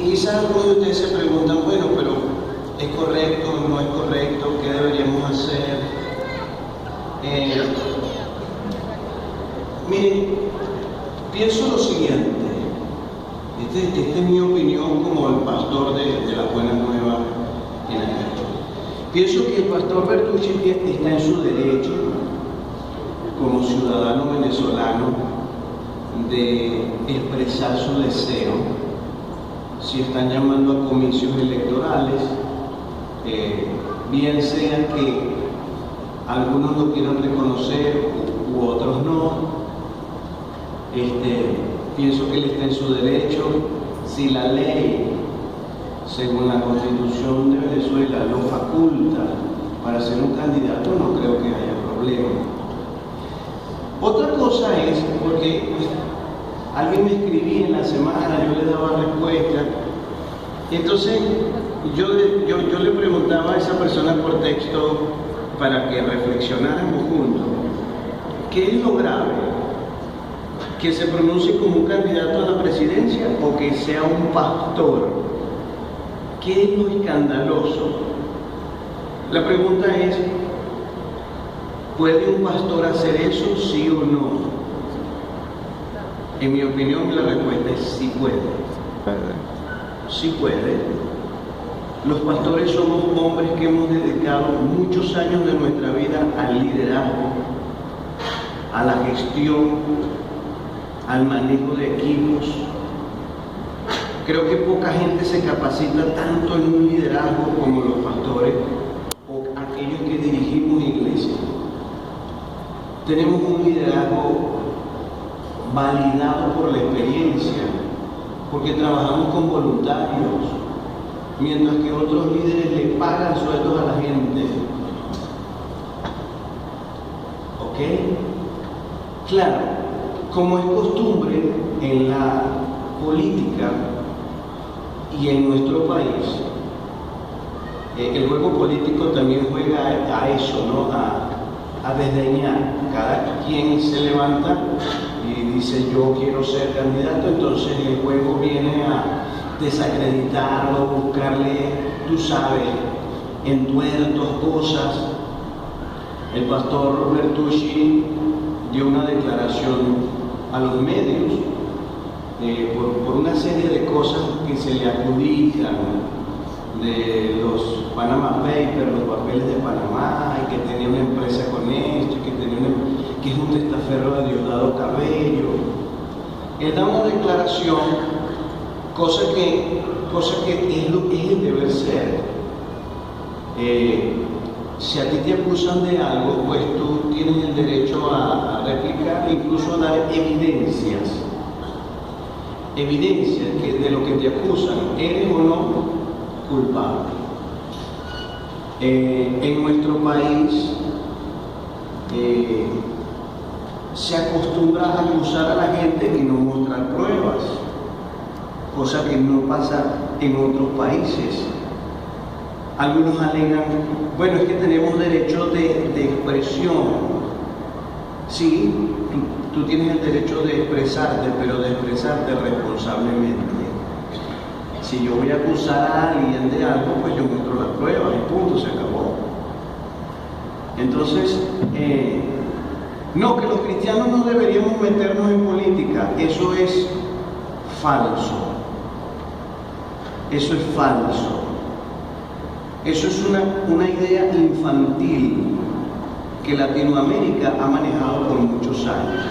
quizás algunos de ustedes se preguntan, bueno, pero ¿es correcto o no es correcto? ¿Qué deberíamos hacer? Miren, pienso lo siguiente. Esta es mi opinión como el pastor de las Buenas Nuevas en el mundo. Pienso que el pastor Bertucci está en su derecho, como ciudadano venezolano, de expresar su deseo. Si están llamando a comicios electorales, bien sea que algunos lo quieran reconocer u otros no, pienso que él está en su derecho. Si la ley, según la Constitución de Venezuela, lo faculta para ser un candidato, no creo que haya problema. Otra cosa es, porque alguien me escribía en la semana, yo le daba respuesta, entonces yo le preguntaba a esa persona por texto para que reflexionáramos juntos, ¿qué es lo grave? ¿Que se pronuncie como un candidato a la presidencia o que sea un pastor? ¿Qué es lo escandaloso? La pregunta es, ¿puede un pastor hacer eso, sí o no? En mi opinión, la respuesta es sí puede. Sí puede. Los pastores somos hombres que hemos dedicado muchos años de nuestra vida al liderazgo, a la gestión, al manejo de equipos. Creo que poca gente se capacita tanto en un liderazgo como los pastores o aquellos que dirigimos iglesias. Tenemos un liderazgo validado por la experiencia, porque trabajamos con voluntarios, mientras que otros líderes le pagan sueldos a la gente. ¿Ok? Claro, como es costumbre en la política y en nuestro país, el juego político también juega a eso, ¿no? A desdeñar. Cada quien se levanta y dice yo quiero ser candidato, entonces el juego viene a desacreditarlo, buscarle, tú sabes, entuertos, cosas. El pastor Bertucci dio una declaración a los medios por una serie de cosas que se le adjudican de los Panama Papers, los papeles de Panamá, y que tenía una empresa con esto, que es un testaferro de Diosdado Cabello. Él da una declaración, cosa que es lo que es el deber ser. Si a ti te acusan de algo, pues tú tienes el derecho a replicar, incluso a dar evidencias que de lo que te acusan, eres o no culpable. En nuestro país se acostumbra a acusar a la gente y no mostrar pruebas, cosa que no pasa en otros países. Algunos alegan, bueno, es que tenemos derecho de expresión. Sí, tú tienes el derecho de expresarte, pero de expresarte responsablemente. Si yo voy a acusar a alguien de algo, pues yo muestro las pruebas y punto, se acabó. Entonces, no, que los cristianos no deberíamos meternos en política, eso es falso. Eso es falso. Eso es una idea infantil que Latinoamérica ha manejado por muchos años.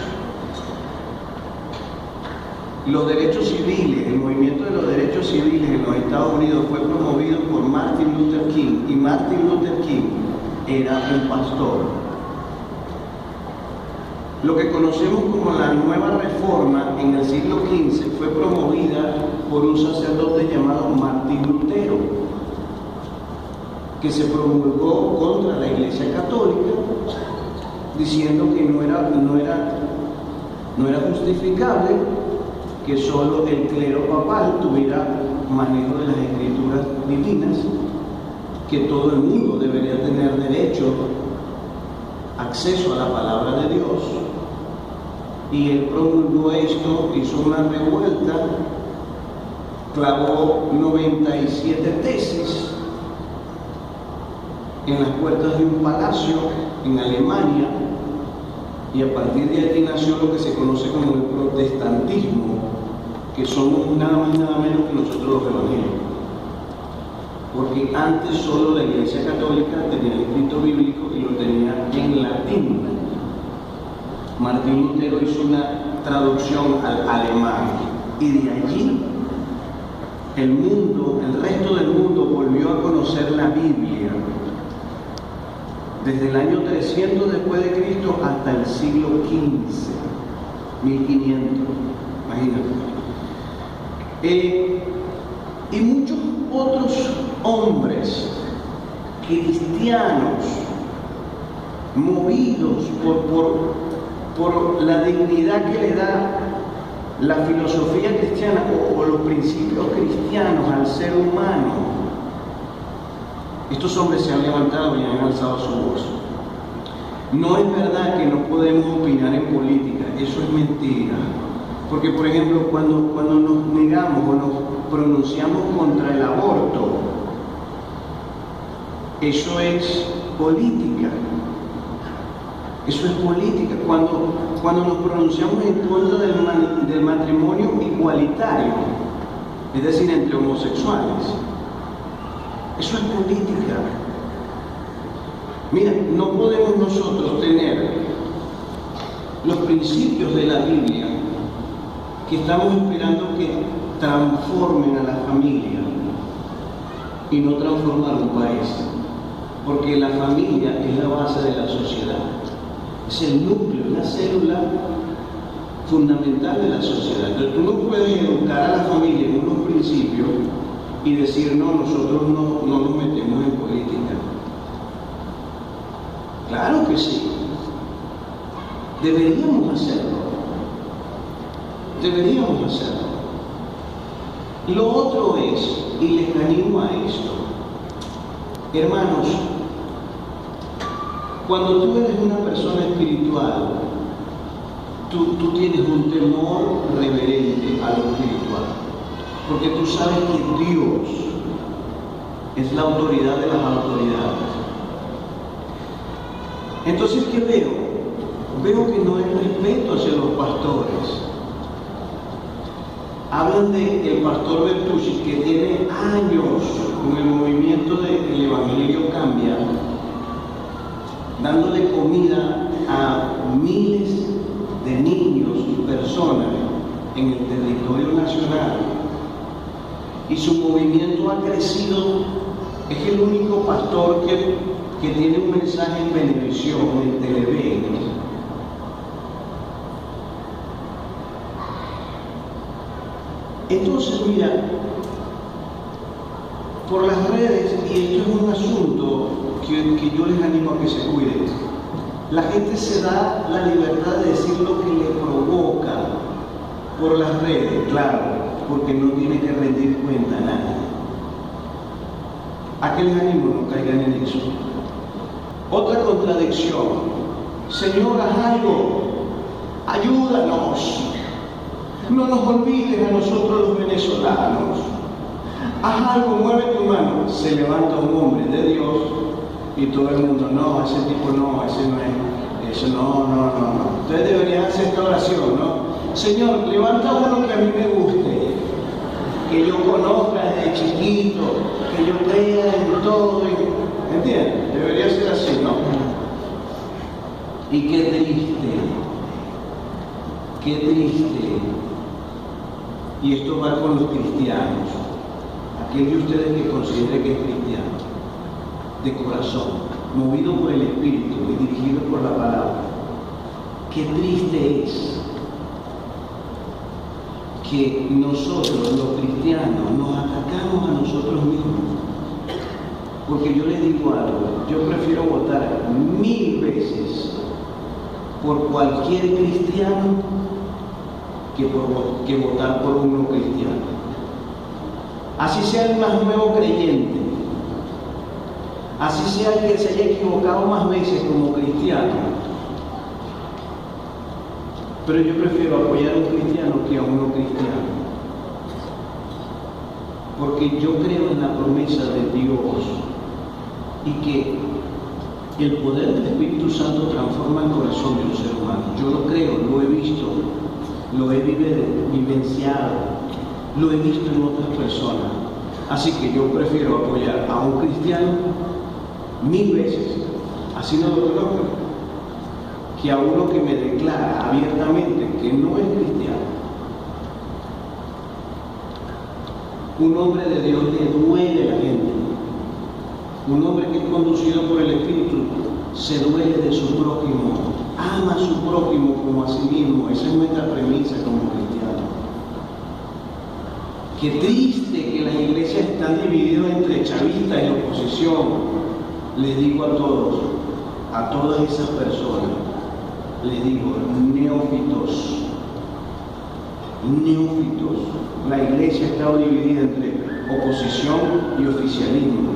Los derechos civiles, el movimiento de los derechos civiles en los Estados Unidos fue promovido por Martin Luther King, y Martin Luther King era un pastor. Lo que conocemos como la Nueva Reforma en el siglo XV fue promovida por un sacerdote llamado Martín Lutero, que se promulgó contra la Iglesia Católica, diciendo que no era justificable que solo el clero papal tuviera manejo de las escrituras divinas, que todo el mundo debería tener derecho, acceso a la palabra de Dios. Y él promulgó esto, hizo una revuelta clavó 97 tesis en las puertas de un palacio en Alemania, y a partir de aquí nació lo que se conoce como el protestantismo, que somos nada más y nada menos que nosotros los evangélicos. Porque antes solo la Iglesia Católica tenía el escrito bíblico y lo tenía en latín. Martín Lutero hizo una traducción al alemán, y de allí el resto del mundo volvió a conocer la Biblia. Desde el año 300 después de Cristo hasta el siglo XV, 1500, imagínate. Y muchos otros hombres cristianos, movidos por la dignidad que le da la filosofía cristiana o los principios cristianos al ser humano, estos hombres se han levantado y han alzado su voz. No es verdad que no podemos opinar en política, eso es mentira. Porque, por ejemplo, cuando nos negamos o nos pronunciamos contra el aborto, eso es política. Eso es política. Cuando nos pronunciamos en contra del matrimonio igualitario, es decir, entre homosexuales, eso es política. Mira, no podemos nosotros tener los principios de la Biblia que estamos esperando que transformen a la familia y no transformar un país, porque la familia es la base de la sociedad, es el núcleo, la célula fundamental de la sociedad. Entonces tú no puedes educar a la familia en unos principios y decir, no, nosotros no nos metemos en política. Claro que sí, deberíamos hacerlo. Lo otro es, y les animo a esto, hermanos, cuando tú eres una persona espiritual, tú tienes un temor reverente a lo espiritual, porque tú sabes que Dios es la autoridad de las autoridades. Entonces, ¿qué veo? Veo que no hay respeto hacia los pastores. Hablan del pastor Bertucci, que tiene años con el movimiento del Evangelio Cambia, dándole comida a miles de niños y personas en el territorio nacional. Y su movimiento ha crecido. Es el único pastor que tiene un mensaje en Venevisión, en Televen. Entonces, mira, por las redes, y esto es un asunto que yo les animo a que se cuiden, la gente se da la libertad de decir lo que le provoca por las redes, claro, porque no tiene que rendir cuenta a nadie. ¿A qué les animo? No caigan en eso. Otra contradicción. Señor, haz algo, ayúdanos. No nos olvides a nosotros los venezolanos. Haz algo, mueve tu mano. Se levanta un hombre de Dios y todo el mundo, no, ese tipo no, ese no es, eso no. Ustedes deberían hacer esta oración, ¿no? Señor, levanta uno que a mí me guste, que yo conozca desde chiquito, que yo crea en todo, ¿entiendes? Debería ser así, ¿no? Y qué triste. Y esto va con los cristianos, aquel de ustedes que considere que es cristiano, de corazón, movido por el Espíritu y dirigido por la palabra. Qué triste es que nosotros, los cristianos, nos atacamos a nosotros mismos. Porque yo les digo algo, yo prefiero votar 1000 veces por cualquier cristiano que votar por un no cristiano. Así sea el más nuevo creyente, así sea el que se haya equivocado más veces como cristiano, pero yo prefiero apoyar a un cristiano que a un no cristiano. porque yo creo en la promesa de Dios y que el poder del Espíritu Santo transforma el corazón de un ser humano. Yo lo creo, lo he visto, lo he vivenciado, lo he visto en otras personas. Así que yo prefiero apoyar a un cristiano 1000 veces, así no lo conozco, que a uno que me declara abiertamente que no es cristiano. Un hombre de Dios le duele a la gente. Un hombre que es conducido por el Espíritu se duele de su prójimo, ama a su prójimo como a sí mismo. Esa es nuestra premisa como cristianos. Qué triste que las iglesias están divididas entre chavistas y oposición. Les digo a todos, a todas esas personas, les digo, neófitos. La iglesia está dividida entre oposición y oficialismo.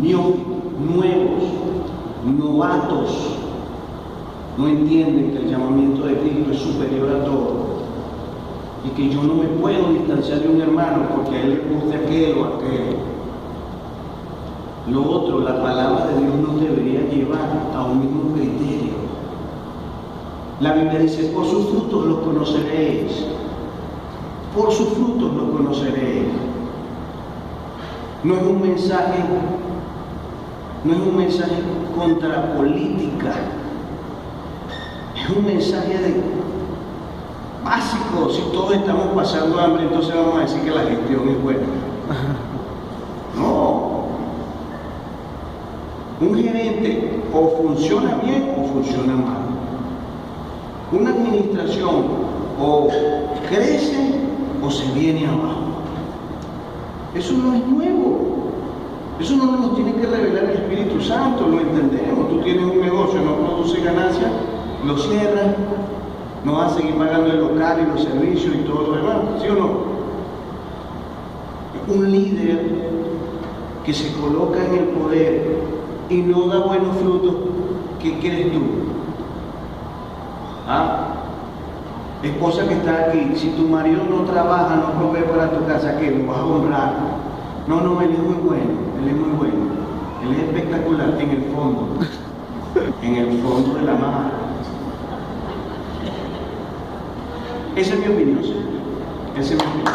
Nuevos, novatos, no entienden que el llamamiento de Cristo es superior a todo y que yo no me puedo distanciar de un hermano porque a él le guste aquel o aquel. Lo otro, la palabra de Dios nos debería llevar a un mismo criterio. La Biblia dice, por sus frutos los conoceréis. Por sus frutos los conoceréis. No es un mensaje contra política. Es un mensaje básico. Si todos estamos pasando hambre, entonces vamos a decir que la gestión es buena. No. Un gerente o funciona bien o funciona mal. Una administración o crece o se viene abajo. Eso no es nuevo. Eso no nos tiene que revelar el Espíritu Santo, lo entendemos. Tú tienes un negocio, no produce ganancias, lo cierras, no vas a seguir pagando el local y los servicios y todo lo demás, ¿sí o no? Un líder que se coloca en el poder y no da buenos frutos, ¿qué crees tú? ¿Ah? Esposa que está aquí, si tu marido no trabaja, no provee para tu casa, ¿qué? ¿Lo vas a honrar? No, él es muy bueno, él es espectacular en el fondo de la mar. Esa es mi opinión, señor. Esa es mi opinión.